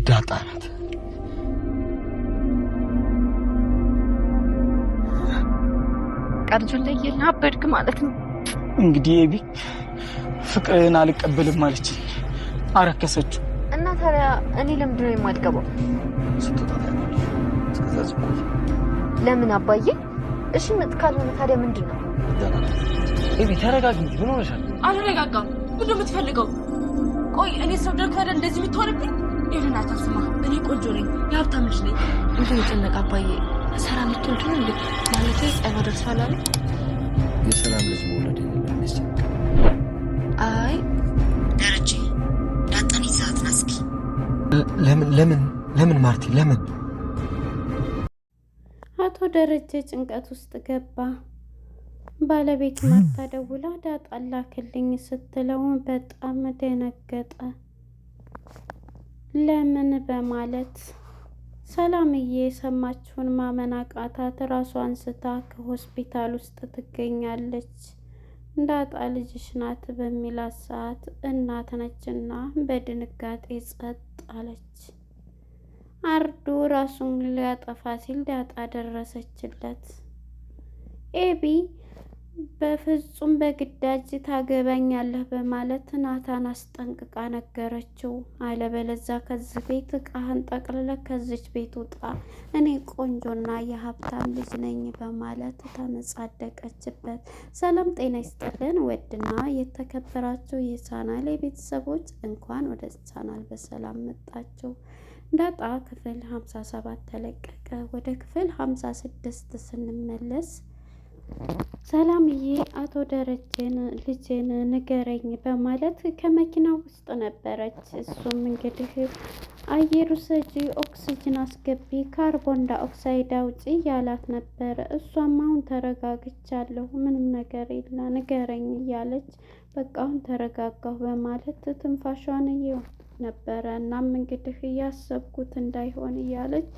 ዳጣ ናት። ቀርጁን ለየና አበድክ ማለት ነው። እንግዲህ ኤቢ ፍቅርን አልቀበልም ማለች አረከሰችው። እና ታዲያ እኔ ለምንድን ነው የማልገባው? ለምን አባዬ? እሺ ምጥ ካልሆነ ታዲያ ምንድን ነው? ኤቢ ተረጋጊ። ምን ሆነሻል? አልረጋጋም። ምንድን ነው የምትፈልገው? ቆይ እኔ ሰው ደርክ አይደል እንደዚህ የምትሆንብኝ? ይሄን አታስማ። እኔ ቆንጆ ነኝ፣ የሀብታም ልጅ ነኝ። እንዴ ተጨነቅ አባዬ። ሰላም ልትወልድ ነው እንዴ? ማለት ጸባ ደርሷል አይደል? የሰላም ልጅ መውለድ ነው። አይ ደረጀ ዳጣን ይዛት ናስኪ። ለምን ማርቲ ለምን? አቶ ደረጀ ጭንቀት ውስጥ ገባ። ባለቤት ማርታ ደውላ ዳጣን ላክልኝ ስትለው በጣም ደነገጠ። ለምን በማለት ሰላምዬ የሰማችውን ማመን አቃታት። ራሷን ስታ ከሆስፒታል ውስጥ ትገኛለች። ዳጣ ልጅሽ ናት በሚላት ሰዓት እናት ነችና በድንጋጤ ጸጥ አለች። አርዱ ራሱን ሊያጠፋ ሲል ዳጣ ደረሰችለት። ኤቢ በፍጹም በግዳጅ ታገባኛለህ በማለት ናታን አስጠንቅቃ ነገረችው። አለበለዛ ከዚህ ቤት እቃህን ጠቅልለህ ከዚች ቤት ውጣ፣ እኔ ቆንጆና የሀብታም ልጅ ነኝ በማለት ተመጻደቀችበት። ሰላም ጤና ይስጥልን ውድና የተከበራችሁ የቻናሌ ቤተሰቦች እንኳን ወደ ቻናል በሰላም መጣችሁ። ዳጣ ክፍል 57 ተለቀቀ። ወደ ክፍል 56 ስንመለስ ሰላምዬ አቶ ደረጀን ልጄን ንገረኝ በማለት ከመኪና ውስጥ ነበረች። እሱም እንግዲህ አየር ውሰጂ፣ ኦክሲጅን አስገቢ፣ ካርቦን ዳይኦክሳይድ አውጪ ያላት ነበር። እሷም አሁን ተረጋግቻለሁ፣ ምንም ነገር የለ ንገረኝ እያለች በቃ አሁን ተረጋጋሁ በማለት ትንፋሿን ነበረ። እናም እንግዲህ እያሰብኩት እንዳይሆን እያለች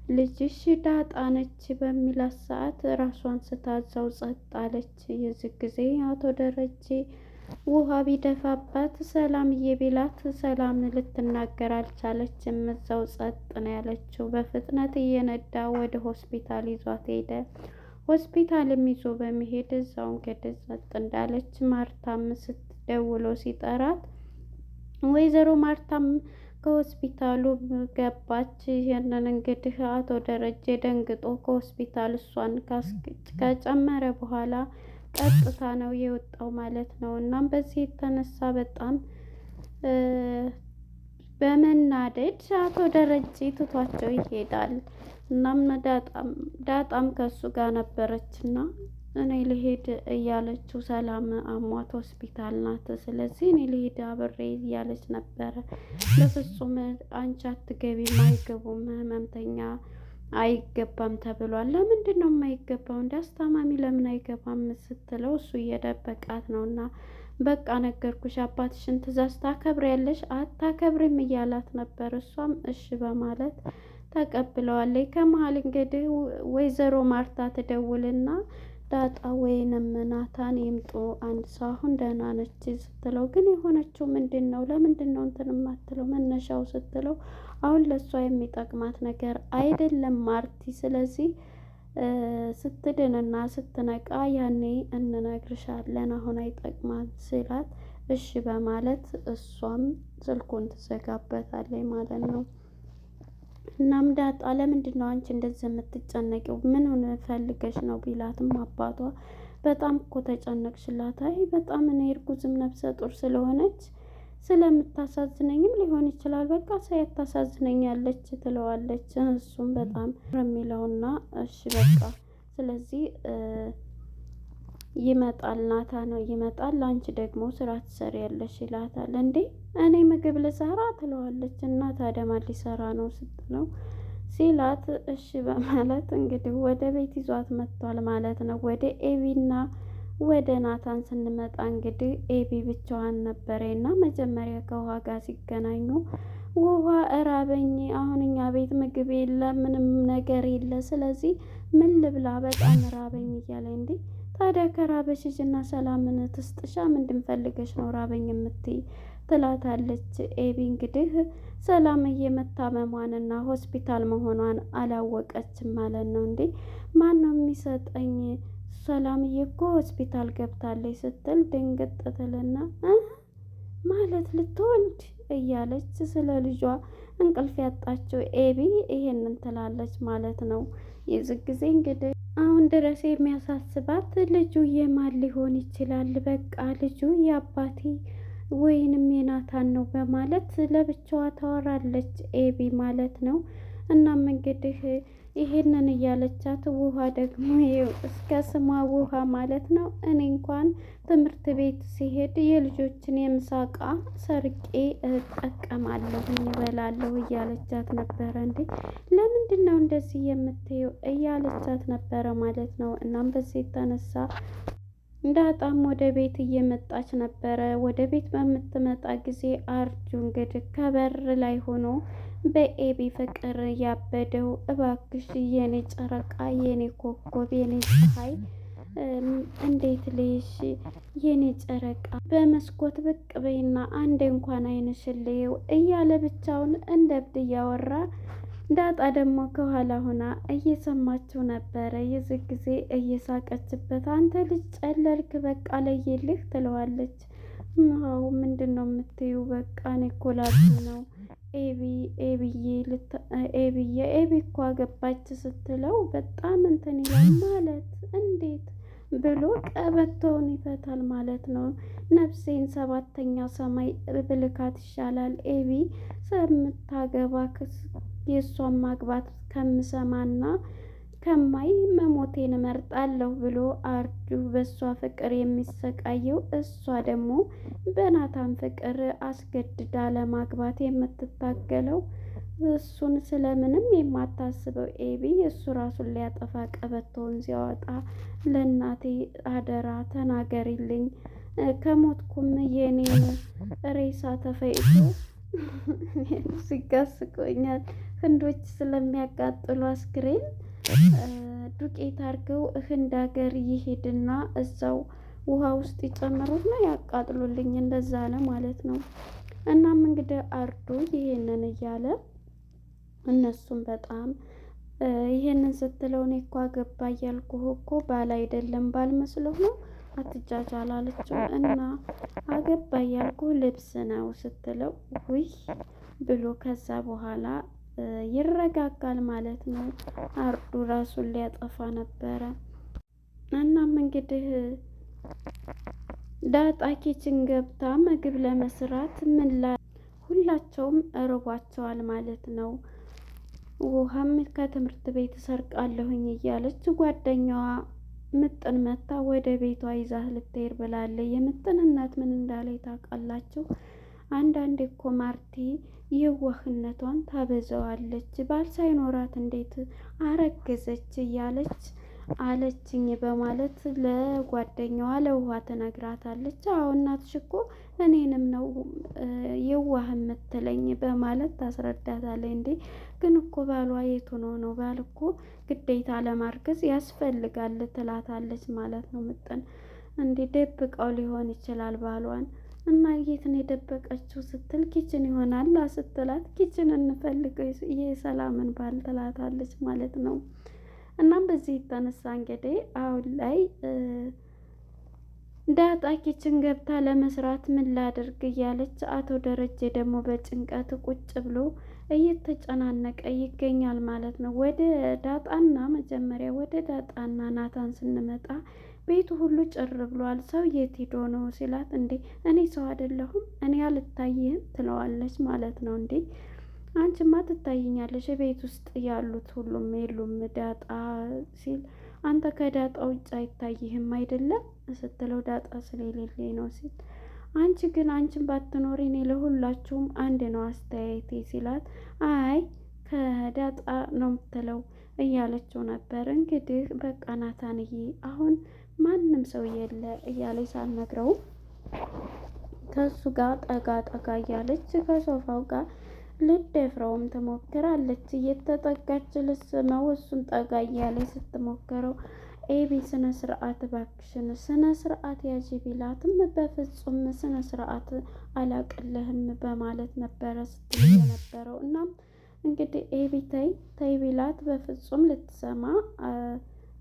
ልጅሽ ዳጣ ነች በሚላት ሰዓት ራሷን ስታዛው ጸጥ አለች። የዚህ ጊዜ አቶ ደረጀ ውሃ ቢደፋባት ሰላምዬ ቢላት ሰላም ልትናገር አልቻለችም። እዛው ጸጥ ነው ያለችው። በፍጥነት እየነዳ ወደ ሆስፒታል ይዟት ሄደ። ሆስፒታልም ይዞ በመሄድ እዛው እንግዲህ ጸጥ እንዳለች ማርታም ስትደውሎ ሲጠራት ወይዘሮ ማርታም ከሆስፒታሉ ገባች። ይሄንን እንግዲህ አቶ ደረጀ ደንግጦ ከሆስፒታል እሷን ከጨመረ በኋላ ቀጥታ ነው የወጣው ማለት ነው። እናም በዚህ የተነሳ በጣም በመናደድ አቶ ደረጀ ትቷቸው ይሄዳል። እናም ዳጣም ከሱ ጋር ነበረችና እኔ ልሄድ እያለችው ሰላም አሟት ሆስፒታል ናት፣ ስለዚህ እኔ ልሄድ አብሬ እያለች ነበረ። በፍጹም አንቺ አትገቢም፣ አይገቡም፣ ህመምተኛ አይገባም ተብሏል። ለምንድን ነው የማይገባው? እንደ አስታማሚ ለምን አይገባም ስትለው እሱ እየደበቃት ነው። እና በቃ ነገርኩሽ፣ አባትሽን ትእዛዝ ታከብሪያለሽ አታከብሪም እያላት ነበር። እሷም እሺ በማለት ተቀብለዋለች። ከመሀል እንግዲህ ወይዘሮ ማርታ ትደውልና ዳጣ ወይንም ናታን ይምጡ፣ አንድ ሰው አሁን ደህና ነች ስትለው ግን የሆነችው ምንድን ነው? ለምንድን ነው እንትን የማትለው መነሻው ስትለው አሁን ለእሷ የሚጠቅማት ነገር አይደለም ማርቲ፣ ስለዚህ ስትድንና ስትነቃ ያኔ እንነግርሻለን፣ አሁን አይጠቅማት ሲላት እሺ በማለት እሷም ስልኩን ትዘጋበታለች ማለት ነው። እናም ዳጣ ለምንድን ነው አንቺ እንደዚህ የምትጨነቂው? ምን ሆነ ፈልገሽ ነው ቢላትም አባቷ በጣም እኮ ተጨነቅሽላት። አይ በጣም እኔ እርጉዝም ነፍሰ ጡር ስለሆነች ስለምታሳዝነኝም ሊሆን ይችላል፣ በቃ ሳያት ታሳዝነኛለች ትለዋለች። እሱም በጣም የሚለውና እሺ በቃ ስለዚህ ይመጣል ናታ ነው ይመጣል፣ አንቺ ደግሞ ስራ ትሰሪያለሽ ይላታል። እንዴ እኔ ምግብ ልሰራ ትለዋለች። እና ታዲያ ማን ሊሰራ ነው ስትለው ሲላት እሺ በማለት እንግዲህ ወደ ቤት ይዟት መጥቷል ማለት ነው። ወደ ኤቢና ወደ ናታን ስንመጣ እንግዲህ ኤቢ ብቻዋን ነበረና መጀመሪያ ከውሃ ጋር ሲገናኙ ውሃ እራበኝ፣ አሁን እኛ ቤት ምግብ የለ ምንም ነገር የለ፣ ስለዚህ ምን ልብላ በጣም እራበኝ እያለ እንዴ ታዲያ ከራበሽ ሂጂና ሰላምን ትስጥሻ፣ ምንድን ፈልገሽ ነው ራበኝ የምትይ ትላታለች። ኤቢ እንግዲህ ሰላምዬ መታመሟንና ሆስፒታል መሆኗን አላወቀችም ማለት ነው። እንዴ ማን ነው የሚሰጠኝ? ሰላምዬ እኮ ሆስፒታል ገብታለች ስትል ድንግጥ ትልና ማለት ልትወልድ እያለች ስለ ልጇ እንቅልፍ ያጣችው ኤቢ ይሄንን ትላለች ማለት ነው። የዚህ ጊዜ እንግዲህ አሁን ድረስ የሚያሳስባት ልጁ የማን ሊሆን ይችላል? በቃ ልጁ የአባቴ ወይንም የናታን ነው በማለት ለብቻዋ ታወራለች ኤቢ ማለት ነው። እናም እንግዲህ ይሄንን እያለቻት ውሃ ደግሞ እስከ ስሟ ውሃ ማለት ነው። እኔ እንኳን ትምህርት ቤት ሲሄድ የልጆችን የምሳቃ ሰርቄ እጠቀማለሁ እበላለሁ እያለቻት ነበረ። እንዴ ለምንድን ነው እንደዚህ የምትየው እያለቻት ነበረ ማለት ነው። እናም በዚህ የተነሳ ዳጣም ወደ ቤት እየመጣች ነበረ። ወደ ቤት በምትመጣ ጊዜ አርጁ እንግዲህ ከበር ላይ ሆኖ በኤቢ ፍቅር ያበደው እባክሽ የኔ ጨረቃ፣ የኔ ኮከብ፣ የኔ ፀሐይ እንዴት ልይሽ የኔ ጨረቃ በመስኮት ብቅ በይና አንዴ እንኳን አይንሽን ልየው እያለ ብቻውን እንደ እብድ እያወራ ዳጣ ደግሞ ከኋላ ሆና እየሰማችው ነበረ። የዚህ ጊዜ እየሳቀችበት አንተ ልጅ ጨለልክ በቃ ለየልህ ትለዋለች። አዎ ምንድን ነው የምትዩ? በቃ እኔ እኮ ላዝን ነው ኤቢዬ እኮ አገባች ስትለው በጣም እንትን ይላል ማለት እንዴት ብሎ ቀበቶውን ይፈታል ማለት ነው። ነፍሴን ሰባተኛ ሰማይ ብልካት ይሻላል ኤቢ ከምታገባ የእሷን ማግባት ከምሰማና ከማይ መሞቴን እመርጣለሁ ብሎ አርዱ በእሷ ፍቅር የሚሰቃየው፣ እሷ ደግሞ በናታን ፍቅር አስገድዳ ለማግባት የምትታገለው እሱን ስለምንም የማታስበው ኤቢ እሱ ራሱን ሊያጠፋ ቀበቶውን ሲያወጣ ለእናቴ አደራ ተናገሪልኝ ከሞትኩም የኔን ሬሳ ተፈይቶ ሲጋስቆኛል ህንዶች ስለሚያቃጥሉ አስክሬን ዱቄት አድርገው ህንድ ሀገር ይሄድና እዛው ውሃ ውስጥ ይጨምሩና ያቃጥሉልኝ እንደዛ አለ ማለት ነው። እናም እንግዲህ አርዶ ይሄንን እያለ እነሱም በጣም ይሄንን ስትለው እኔ እኮ አገባ እያልኩህ እኮ ባል አይደለም ባል መስሎህ ነው አትጃጃል አለችው። እና አገባ እያልኩህ ልብስ ነው ስትለው ውይ ብሎ ከዛ በኋላ ይረጋጋል ማለት ነው። አርዱ ራሱን ሊያጠፋ ነበረ። እናም እንግዲህ ዳጣ ኪችን ገብታ ምግብ ለመስራት ሁላቸውም እርቧቸዋል ማለት ነው። ውሃም ከትምህርት ቤት ሰርቃለሁኝ እያለች ጓደኛዋ ምጥን መታ ወደ ቤቷ ይዛ ልትሄድ ብላለች። የምጥን እናት ምን እንዳለ ታውቃላችሁ? አንዳንዴ እኮ ማርቲ የዋህነቷን ታበዛዋለች፣ ባል ሳይኖራት እንዴት አረገዘች እያለች አለችኝ በማለት ለጓደኛዋ ለውሃ ትነግራታለች። አዎ እናትሽ እኮ እኔንም ነው የዋህ የምትለኝ በማለት ታስረዳታለች። እንዴ ግን እኮ ባሏ የት ሆኖ ነው? ባል እኮ ግዴታ ለማርገዝ ያስፈልጋል ትላታለች ማለት ነው። ምጥን እንዴ ደብቀው ሊሆን ይችላል ባሏን እና የት ነው የደበቀችው ስትል ኪችን ይሆናል ስትላት ኪችን እንፈልገው የሰላምን ባል ትላታለች ማለት ነው። እናም በዚህ የተነሳ እንግዲህ አሁን ላይ ዳጣ ኪችን ገብታ ለመስራት ምን ላድርግ እያለች አቶ ደረጀ ደግሞ በጭንቀት ቁጭ ብሎ እየተጨናነቀ ይገኛል ማለት ነው። ወደ ዳጣና ናታን ስንመጣ ቤቱ ሁሉ ጭር ብሏል። ሰው የት ሄዶ ነው ሲላት፣ እንዴ እኔ ሰው አይደለሁም እኔ አልታይህም ትለዋለች ማለት ነው። እንዴ አንቺማ ትታይኛለሽ ቤት ውስጥ ያሉት ሁሉም የሉም ዳጣ ሲል፣ አንተ ከዳጣ ውጭ አይታይህም አይደለም ስትለው፣ ዳጣ ስለሌለኝ ነው ሲል፣ አንቺ ግን አንቺን ባትኖሪ እኔ ለሁላችሁም አንድ ነው አስተያየቴ ሲላት፣ አይ ከዳጣ ነው የምትለው እያለችው ነበር። እንግዲህ በቃ ናታንዬ አሁን ማንም ሰው የለ እያለች ሳልነግረው ከሱ ጋር ጠጋ እያለች ከሶፋው ጋር ልትደፍረውም ትሞክራለች። እየተጠጋች ልስመው እሱን ጠጋ እያለች ስትሞክረው ኤቢ ስነ ስርዓት እባክሽን ስነ ስርዓት ያዢ ቢላትም በፍጹም ስነ ስርዓት አላቅልህም በማለት ነበረ ስትል የነበረው። እናም እንግዲህ ኤቢ ተይ ቢላት በፍጹም ልትሰማ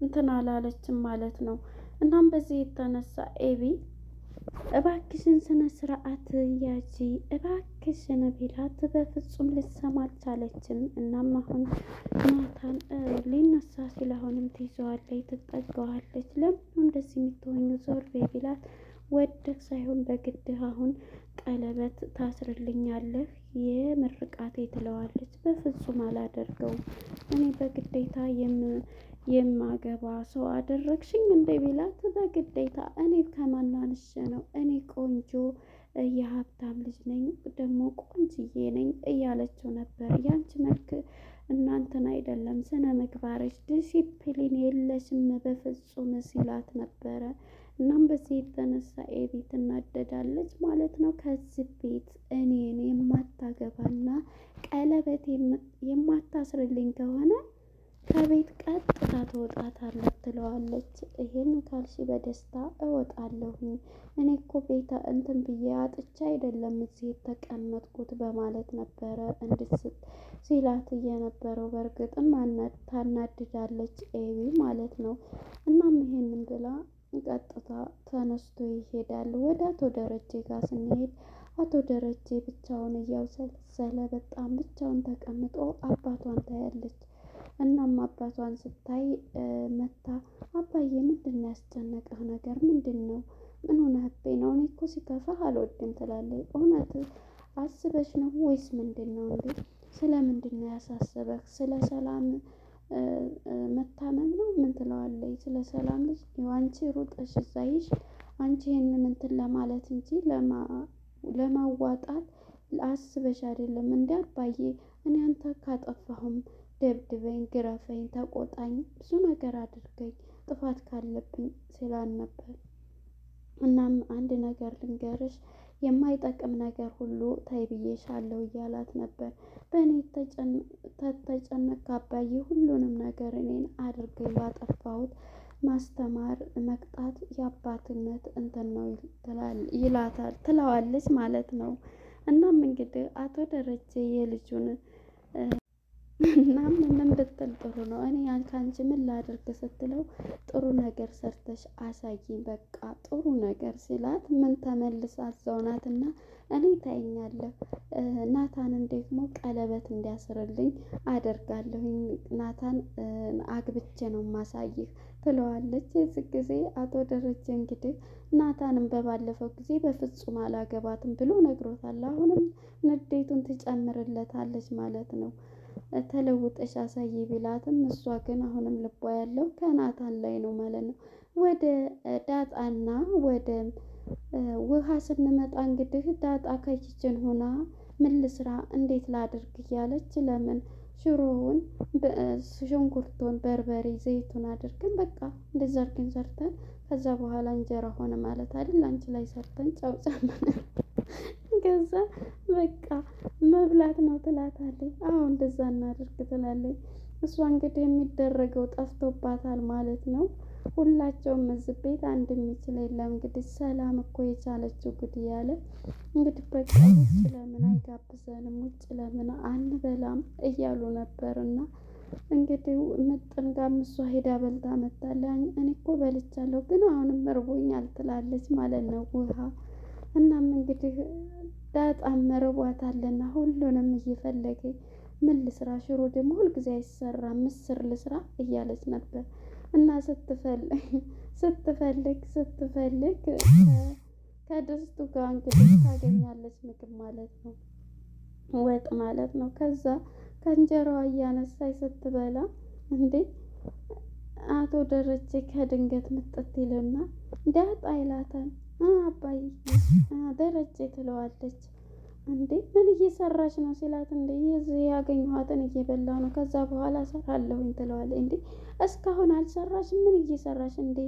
እንትን አላለችም ማለት ነው። እናም በዚህ የተነሳ ኤቢ እባክሽን ስነ ስርዓት ያጂ እባክሽን ቢላት በፍጹም ልትሰማ አልቻለችም። እናም አሁን ናታን ሊነሳ ሲል አሁንም ትይዘዋለች፣ ትጠጋዋለች። ለምን እንደዚህ የምትሆኙ ዞር በይ ቢላት ወደህ ሳይሆን በግድህ አሁን ቀለበት ታስርልኛለህ የምርቃቴ ትለዋለች። በፍጹም አላደርገውም እኔ በግዴታ የማገባ ሰው አደረግሽኝ እንደ ቢላት በግዴታ እኔ ከማናንሽ ነው እኔ ቆንጆ የሀብታም ልጅ ነኝ ደግሞ ቆንጅዬ ነኝ እያለችው ነበር። ያንቺ መልክ እናንተን አይደለም ስነ ምግባርሽ ዲሲፕሊን የለሽም በፍጹም ሲላት ነበረ። እናም በዚህ የተነሳ ኤቢ ትናደዳለች ማለት ነው። ከዚህ ቤት እኔን የማታገባና ቀለበት የማታስርልኝ ከሆነ ከቤት ቀጥታ ትወጣታለህ ትለዋለች። ይሄን ካልሽ በደስታ እወጣለሁኝ እኔ እኮ ቤታ እንትን ብዬ አጥቻ አይደለም እዚህ የተቀመጥኩት በማለት ነበረ እንድትስት ሲላት እየነበረው። በእርግጥም ታናድዳለች ኤቢ ማለት ነው። እናም ይሄንን ብላ ቀጥታ ተነስቶ ይሄዳል። ወደ አቶ ደረጀ ጋር ስንሄድ አቶ ደረጀ ብቻውን እያውሰለሰለ በጣም ብቻውን ተቀምጦ አባቷን ታያለች። እናም አባቷን ስታይ መታ አባዬ ምንድን ነው ያስጨነቀህ ነገር ምንድን ነው? ምን ሆነህብኝ ነው? እኔ እኮ ሲከፋህ አልወድም ትላለች። እውነት አስበሽ ነው ወይስ ምንድን ነው እንዴ? ስለ ምንድን ነው ያሳሰበህ? ስለ ሰላም መታመም ነው ምን ትለዋለች። ስለ ሰላም ልጅ አንቺ ሩጠሽ እዛይሽ አንቺ ይህንን እንትን ለማለት እንጂ ለማዋጣት አስበሽ አይደለም እንዲ አባዬ እኔ አንተ ካጠፋሁም ደብድበኝ፣ ግረፈኝ፣ ተቆጣኝ፣ ብዙ ነገር አድርገኝ ጥፋት ካለብኝ ስላል ነበር። እናም አንድ ነገር ልንገርሽ የማይጠቅም ነገር ሁሉ ተይ ብዬሻለሁ እያላት ነበር። በእኔ ተጨነቅ አባዬ ሁሉንም ነገር እኔን አድርገኝ ያጠፋሁት ማስተማር መቅጣት የአባትነት እንትን ነው ይላታል ትለዋለች ማለት ነው። እናም እንግዲህ አቶ ደረጀ የልጁን እናም ምን ብትል ጥሩ ነው እኔ ከአንቺ ምን ላድርግ ስትለው ጥሩ ነገር ሰርተሽ አሳይኝ በቃ ጥሩ ነገር ሲላት ምን ተመልሳ እዛው ናትና እኔ ታይኛለህ ናታንን ደግሞ ቀለበት እንዲያስርልኝ አደርጋለሁኝ ናታን አግብቼ ነው ማሳይህ ትለዋለች። የዚህ ጊዜ አቶ ደረጀ እንግዲህ ናታንን በባለፈው ጊዜ በፍጹም አላገባትም ብሎ ነግሮታል። አሁንም ንዴቱን ትጨምርለታለች ማለት ነው። ተለውጠሽ አሳይ ቢላትም እሷ ግን አሁንም ልቧ ያለው ከናታን ላይ ነው ማለት ነው። ወደ ዳጣና ወደ ውሃ ስንመጣ እንግዲህ ዳጣ ከኪችን ሆና ምን ልስራ እንዴት ላድርግ እያለች ለምን ሽሮውን ሽንኩርቱን በርበሬ ዘይቱን አድርገን በቃ እንደዛ አድርገን ሰርተን ከዛ በኋላ እንጀራ ሆነ ማለት አይደል አንቺ ላይ ሰርተን ጨው ጨምረን ከዛ በቃ መብላት ነው ትላታለች። አዎ እንደዛ እናድርግ ትላለች። እሷ እንግዲህ የሚደረገው ጠፍቶባታል ማለት ነው። ሁላቸውም እዚህ ቤት አንድ የሚችል የለም። እንግዲህ ሰላም እኮ የቻለችው ጉድ እያለ እንግዲህ በቃ ውጭ ለምን አይጋብዘንም ውጭ ለምን አንበላም እያሉ ነበርና እንግዲህ ምጥን ጋር እሷ ሄዳ በልታ መጣለች። እኔ እኮ በልቻለሁ ግን አሁንም እርቦኛል ትላለች ማለት ነው ውሃ። እናም እንግዲህ ዳጣም መርቧታልና ሁሉንም እየፈለገኝ ምን ልስራ ሽሮ ደግሞ ሁልጊዜ አይሰራም ምስር ልስራ እያለች ነበር። እና ስትፈልግ ከድስቱ ጋር እንግዲህ ታገኛለች ምግብ ማለት ነው ወጥ ማለት ነው። ከዛ ከእንጀራዋ እያነሳች ስትበላ እንዴ አቶ ደረጀ ከድንገት ምጥት ይልና ዳጣ ይላታል። አባዬ ደረጀ ትለዋለች። እንዴ ምን እየሰራች ነው ሲላት እንዴ የዚህ ያገኘኋትን እየበላ ነው ከዛ በኋላ እሰራለሁኝ ትለዋለች። እንዴ እስካሁን አልሰራሽ ምን እየሰራሽ እንዴ?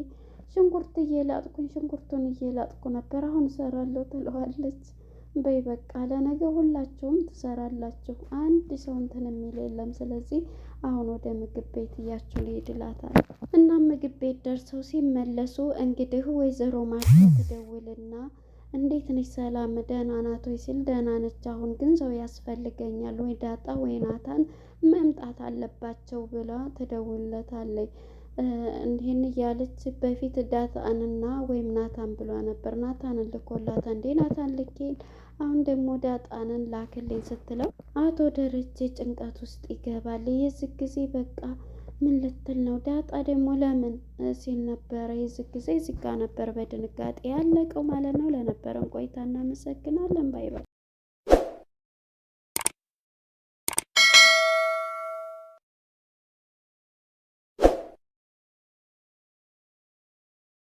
ሽንኩርቱን እየላጥኩ ነበር አሁን እሰራለሁ ትለዋለች። በይ በቃ ለነገ ሁላችሁም ትሰራላችሁ፣ አንድ ሰው እንትን የሚል የለም። ስለዚህ አሁን ወደ ምግብ ቤት እያችሁ ይሄድላታል። እና ምግብ ቤት ደርሰው ሲመለሱ እንግዲህ ወይዘሮ ማርታ ትደውልና እንዴት ነች ሰላም ደህና ናት ወይ ሲል ደህና ነች፣ አሁን ግን ሰው ያስፈልገኛል፣ ወይ ዳጣ ወይ ናታን መምጣት አለባቸው ብላ ትደውልለታለች። እንዲህን እያለች በፊት ዳጣንና ወይም ናታን ብሏ ነበር። ናታንን ልኮላት እንዴ ናታን ልኬን አሁን ደግሞ ዳጣንን ላክልኝ ስትለው አቶ ደረጀ ጭንቀት ውስጥ ይገባል። የዚህ ጊዜ በቃ ምን ልትል ነው ዳጣ ደግሞ ለምን ሲል ነበረ። የዚህ ጊዜ እዚህ ጋ ነበር በድንጋጤ ያለቀው ማለት ነው። ለነበረን ቆይታ እናመሰግናለን። ባይ ባይ።